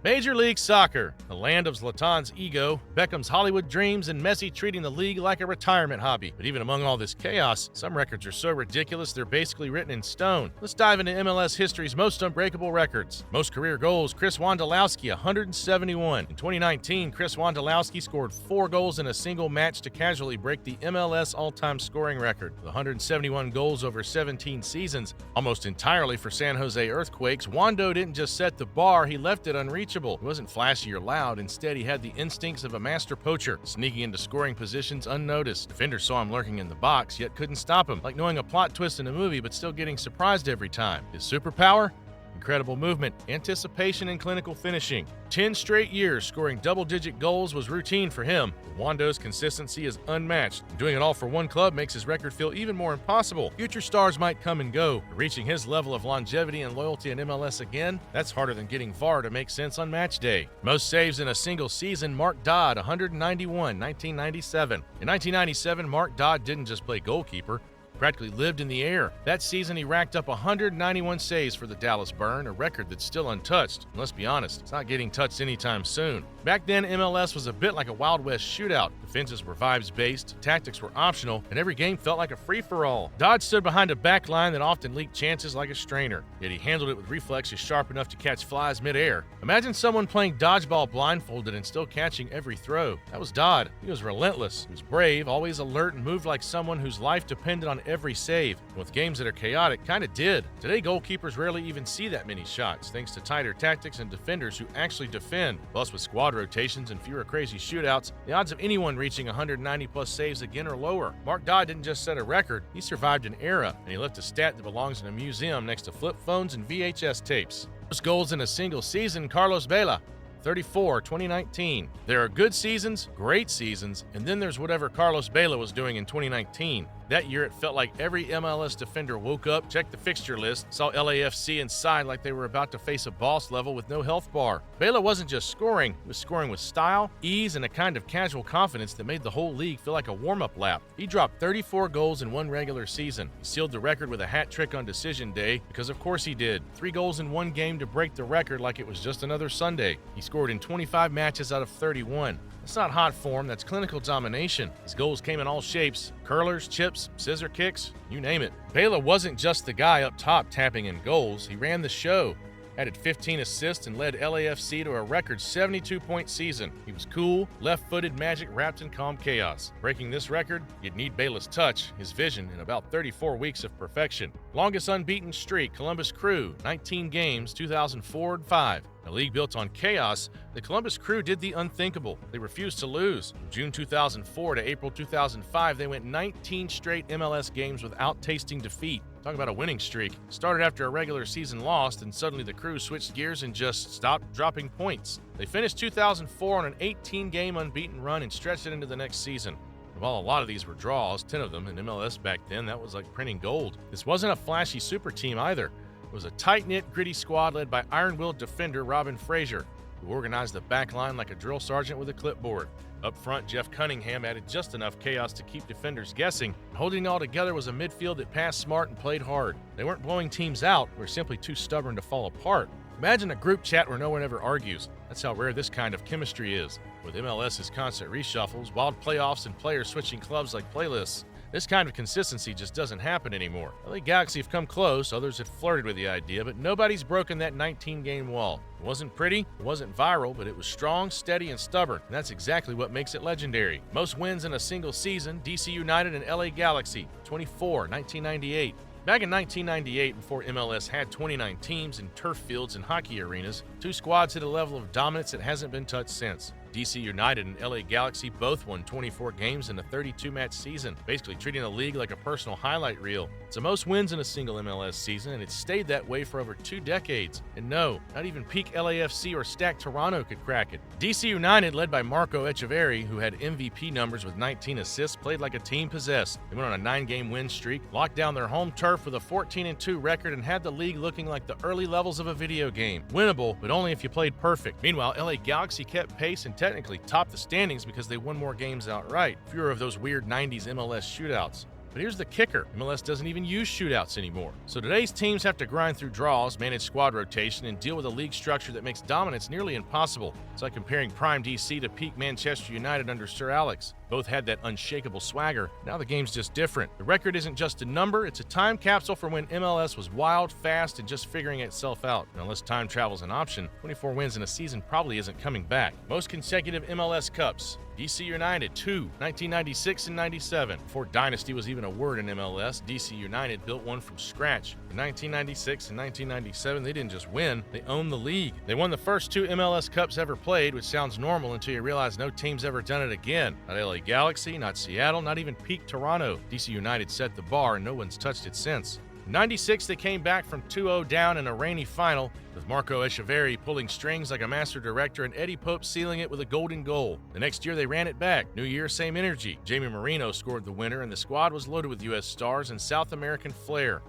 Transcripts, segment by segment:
Major League Soccer, the land of Zlatan's ego, Beckham's Hollywood dreams, and Messi treating the league like a retirement hobby. But even among all this chaos, some records are so ridiculous they're basically written in stone. Let's dive into MLS history's most unbreakable records. Most career goals, Chris Wondolowski, 171. In 2019, Chris Wondolowski scored 4 goals in a single match to casually break the MLS all-time scoring record. With 171 goals over 17 seasons, almost entirely for San Jose Earthquakes, Wondo didn't just set the bar, he left it unreachable. He wasn't flashy or loud. Instead, he had the instincts of a master poacher, sneaking into scoring positions unnoticed. Defenders saw him lurking in the box, yet couldn't stop him, like knowing a plot twist in a movie but still getting surprised every time. His superpower? Incredible movement, anticipation, and clinical finishing. 10 straight years scoring double-digit goals was routine for him. Wondo's consistency is unmatched. Doing it all for one club makes his record feel even more impossible. Future stars might come and go, but reaching his level of longevity and loyalty in MLS again, that's harder than getting VAR to make sense on match day. Most saves in a single season, Mark Dodd, 191, 1997. In 1997, Mark Dodd didn't just play goalkeeper, practically lived in the air. That season, he racked up 191 saves for the Dallas Burn, a record that's still untouched. And let's be honest, it's not getting touched anytime soon. Back then, MLS was a bit like a Wild West shootout. Defenses were vibes-based, tactics were optional, and every game felt like a free-for-all. Dodd stood behind a back line that often leaked chances like a strainer, yet he handled it with reflexes sharp enough to catch flies mid-air. Imagine someone playing dodgeball blindfolded and still catching every throw. That was Dodd. He was relentless. He was brave, always alert, and moved like someone whose life depended on every save. And with games that are chaotic, kinda did. Today, goalkeepers rarely even see that many shots, thanks to tighter tactics and defenders who actually defend. Plus, with squad rotations and fewer crazy shootouts, the odds of anyone reaching 190-plus saves again are lower. Mark Dodd didn't just set a record, he survived an era, and he left a stat that belongs in a museum next to flip phones and VHS tapes. Most goals in a single season, Carlos Vela, 34, 2019. There are good seasons, great seasons, and then there's whatever Carlos Vela was doing in 2019. That year, it felt like every MLS defender woke up, checked the fixture list, saw LAFC and sighed like they were about to face a boss level with no health bar. Vela wasn't just scoring, he was scoring with style, ease, and a kind of casual confidence that made the whole league feel like a warm-up lap. He dropped 34 goals in one regular season. He sealed the record with a hat trick on decision day, because of course he did. 3 goals in one game to break the record like it was just another Sunday. He scored in 25 matches out of 31. That's not hot form, that's clinical domination. His goals came in all shapes: curlers, chips, scissor kicks, you name it. Vela wasn't just the guy up top tapping in goals, he ran the show. Added 15 assists and led LAFC to a record 72-point season. He was cool, left-footed magic wrapped in calm chaos. Breaking this record, you'd need Vela's touch, his vision, and about 34 weeks of perfection. Longest unbeaten streak, Columbus Crew, 19 games, 2004-5. A league built on chaos, the Columbus Crew did the unthinkable. They refused to lose. From June 2004 to April 2005, they went 19 straight MLS games without tasting defeat. Talk about a winning streak. Started after a regular season lost, and suddenly the Crew switched gears and just stopped dropping points. They finished 2004 on an 18-game unbeaten run and stretched it into the next season. While a lot of these were draws, 10 of them in MLS back then, that was like printing gold. This wasn't a flashy super team either. It was a tight-knit, gritty squad led by iron-willed defender Robin Fraser, who organized the back line like a drill sergeant with a clipboard. Up front, Jeff Cunningham added just enough chaos to keep defenders guessing. Holding it all together was a midfield that passed smart and played hard. They weren't blowing teams out, they were simply too stubborn to fall apart. Imagine a group chat where no one ever argues. That's how rare this kind of chemistry is. With MLS's constant reshuffles, wild playoffs, and players switching clubs like playlists, this kind of consistency just doesn't happen anymore. LA Galaxy have come close, others have flirted with the idea, but nobody's broken that 19-game wall. It wasn't pretty, it wasn't viral, but it was strong, steady, and stubborn, and that's exactly what makes it legendary. Most wins in a single season, DC United and LA Galaxy, 24, 1998. Back in 1998, before MLS had 29 teams and turf fields and hockey arenas, 2 squads hit a level of dominance that hasn't been touched since. DC United and LA Galaxy both won 24 games in a 32-match season, basically treating the league like a personal highlight reel. It's the most wins in a single MLS season, and it's stayed that way for over 2 decades. And no, not even peak LAFC or stacked Toronto could crack it. DC United, led by Marco Echeverri, who had MVP numbers with 19 assists, played like a team possessed. They went on a 9-game win streak, locked down their home turf with a 14-2 record, and had the league looking like the early levels of a video game. Winnable, but only if you played perfect. Meanwhile, LA Galaxy kept pace and technically topped the standings because they won more games outright. Fewer of those weird 90s MLS shootouts. But here's the kicker. MLS doesn't even use shootouts anymore. So today's teams have to grind through draws, manage squad rotation, and deal with a league structure that makes dominance nearly impossible. It's like comparing prime DC to peak Manchester United under Sir Alex. Both had that unshakable swagger. Now the game's just different. The record isn't just a number, it's a time capsule from when MLS was wild, fast, and just figuring itself out. And unless time travel's an option, 24 wins in a season probably isn't coming back. Most consecutive MLS Cups. DC United, 2, 1996 and 97. Before dynasty was even a word in MLS, DC United built one from scratch. In 1996 and 1997, they didn't just win, they owned the league. They won the first 2 MLS Cups ever played, which sounds normal until you realize no team's ever done it again. Not LA Galaxy, not Seattle, not even peak Toronto. DC United set the bar and no one's touched it since. In 96, they came back from 2-0 down in a rainy final, with Marco Echeverri pulling strings like a master director and Eddie Pope sealing it with a golden goal. The next year, they ran it back. New year, same energy. Jamie Marino scored the winner, and the squad was loaded with U.S. stars and South American flair.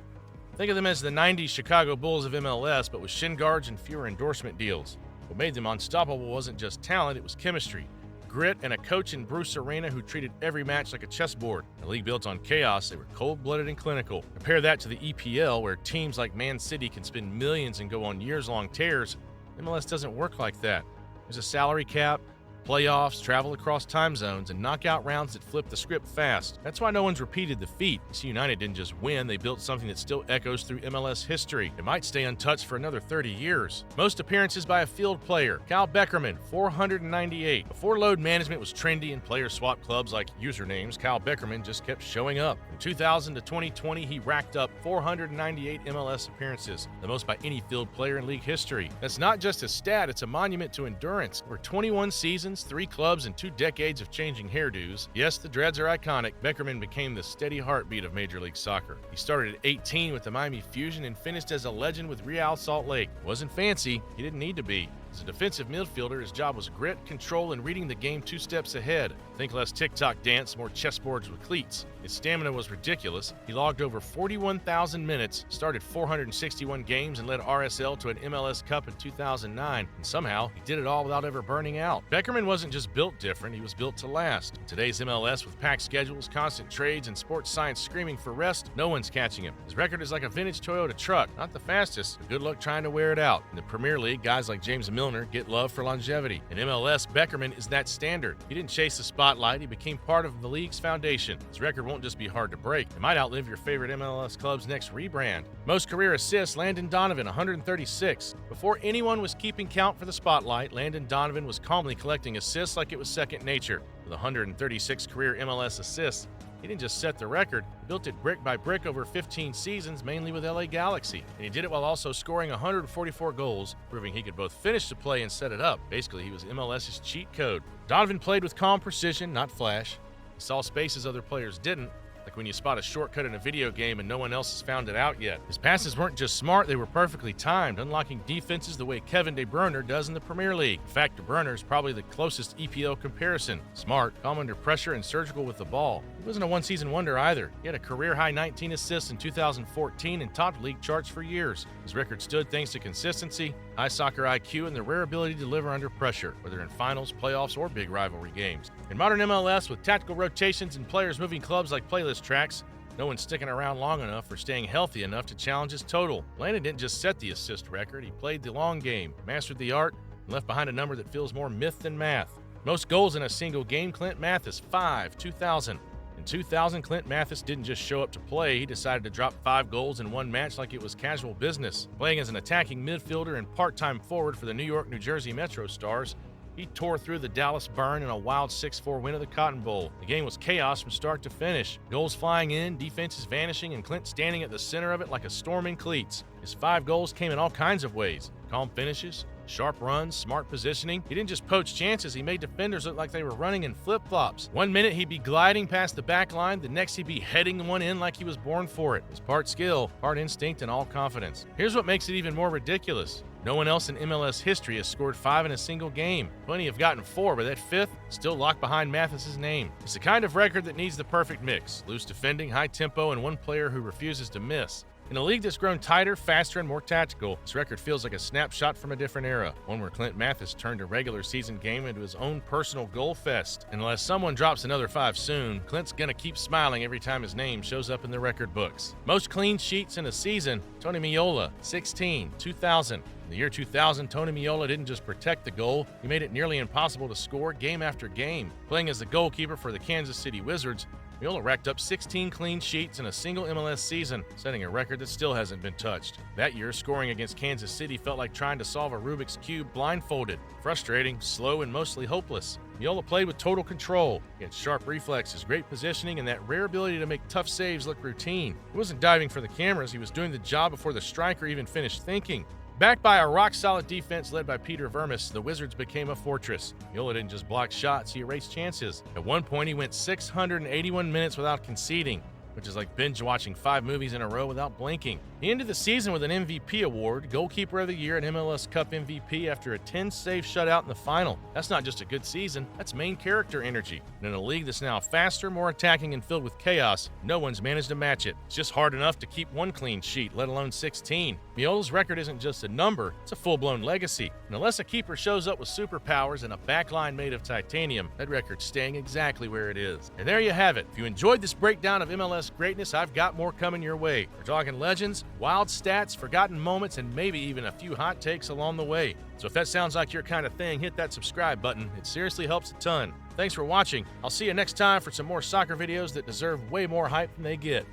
Think of them as the 90s Chicago Bulls of MLS, but with shin guards and fewer endorsement deals. What made them unstoppable wasn't just talent, it was chemistry. Grit, and a coach in Bruce Arena who treated every match like a chessboard. A league built on chaos, they were cold-blooded and clinical. Compare that to the EPL, where teams like Man City can spend millions and go on years-long tears. MLS doesn't work like that. There's a salary cap, playoffs, travel across time zones, and knockout rounds that flip the script fast. That's why no one's repeated the feat. DC United didn't just win, they built something that still echoes through MLS history. It might stay untouched for another 30 years. Most appearances by a field player. Kyle Beckerman, 498. Before load management was trendy and players swapped clubs like usernames, Kyle Beckerman just kept showing up. From 2000 to 2020, he racked up 498 MLS appearances, the most by any field player in league history. That's not just a stat, it's a monument to endurance. Over 21 seasons, 3 clubs, and 2 decades of changing hairdos. Yes, the dreads are iconic. Beckerman became the steady heartbeat of Major League Soccer. He started at 18 with the Miami Fusion and finished as a legend with Real Salt Lake. Wasn't fancy, he didn't need to be. As a defensive midfielder, his job was grit, control, and reading the game 2 steps ahead. Think less TikTok dance, more chessboards with cleats. His stamina was ridiculous. He logged over 41,000 minutes, started 461 games, and led RSL to an MLS Cup in 2009. And somehow, he did it all without ever burning out. Beckerman wasn't just built different, he was built to last. In today's MLS, with packed schedules, constant trades, and sports science screaming for rest, no one's catching him. His record is like a vintage Toyota truck. Not the fastest, but good luck trying to wear it out. In the Premier League, guys like James Milner get love for longevity. In MLS, Beckerman is that standard. He didn't chase the spotlight, he became part of the league's foundation. His record won't just be hard to break, it might outlive your favorite MLS club's next rebrand. Most career assists, Landon Donovan, 136. Before anyone was keeping count for the spotlight, Landon Donovan was calmly collecting assists like it was second nature. With 136 career MLS assists, he didn't just set the record, he built it brick by brick over 15 seasons, mainly with LA Galaxy. And he did it while also scoring 144 goals, proving he could both finish the play and set it up. Basically, he was MLS's cheat code. Donovan played with calm precision, not flash. He saw spaces other players didn't, like when you spot a shortcut in a video game and no one else has found it out yet. His passes weren't just smart, they were perfectly timed, unlocking defenses the way Kevin De Bruyne does in the Premier League. In fact, De Bruyne is probably the closest EPL comparison. Smart, calm under pressure, and surgical with the ball. He wasn't a one-season wonder either. He had a career-high 19 assists in 2014 and topped league charts for years. His record stood thanks to consistency, high soccer IQ, and the rare ability to deliver under pressure, whether in finals, playoffs, or big rivalry games. In modern MLS, with tactical rotations and players moving clubs like playlist tracks, no one's sticking around long enough or staying healthy enough to challenge his total. Landon didn't just set the assist record, he played the long game, mastered the art, and left behind a number that feels more myth than math. Most goals in a single game, Clint Mathis, 5, 2000. In 2000, Clint Mathis didn't just show up to play, he decided to drop 5 goals in one match like it was casual business. Playing as an attacking midfielder and part-time forward for the New York, New Jersey Metro Stars, he tore through the Dallas Burn in a wild 6-4 win of the Cotton Bowl. The game was chaos from start to finish. Goals flying in, defenses vanishing, and Clint standing at the center of it like a storm in cleats. His 5 goals came in all kinds of ways. Calm finishes, sharp runs, smart positioning. He didn't just poach chances, he made defenders look like they were running in flip-flops. One minute he'd be gliding past the back line, the next he'd be heading one in like he was born for it. It's part skill, part instinct, and all confidence. Here's what makes it even more ridiculous. No one else in MLS history has scored 5 in a single game. Plenty have gotten 4, but that 5th still locked behind Mathis's name. It's the kind of record that needs the perfect mix. Loose defending, high tempo, and one player who refuses to miss. In a league that's grown tighter, faster, and more tactical, this record feels like a snapshot from a different era, one where Clint Mathis turned a regular season game into his own personal goal fest. And unless someone drops another 5 soon, Clint's gonna keep smiling every time his name shows up in the record books. Most clean sheets in a season, Tony Meola, 16, 2000. In the year 2000, Tony Meola didn't just protect the goal, he made it nearly impossible to score game after game. Playing as the goalkeeper for the Kansas City Wizards, Meola racked up 16 clean sheets in a single MLS season, setting a record that still hasn't been touched. That year, scoring against Kansas City felt like trying to solve a Rubik's Cube blindfolded. Frustrating, slow, and mostly hopeless. Meola played with total control. He had sharp reflexes, great positioning, and that rare ability to make tough saves look routine. He wasn't diving for the cameras, he was doing the job before the striker even finished thinking. Backed by a rock-solid defense led by Peter Vermes, the Wizards became a fortress. Meola didn't just block shots, he erased chances. At one point, he went 681 minutes without conceding, which is like binge-watching 5 movies in a row without blinking. He ended the season with an MVP award, Goalkeeper of the Year, and MLS Cup MVP after a 10-save shutout in the final. That's not just a good season, that's main character energy. And in a league that's now faster, more attacking, and filled with chaos, no one's managed to match it. It's just hard enough to keep 1 clean sheet, let alone 16. Meola's record isn't just a number, it's a full-blown legacy. And unless a keeper shows up with superpowers and a backline made of titanium, that record's staying exactly where it is. And there you have it. If you enjoyed this breakdown of MLS greatness, I've got more coming your way. We're talking legends, wild stats, forgotten moments, and maybe even a few hot takes along the way. So if that sounds like your kind of thing, hit that subscribe button. It seriously helps a ton. Thanks for watching. I'll see you next time for some more soccer videos that deserve way more hype than they get.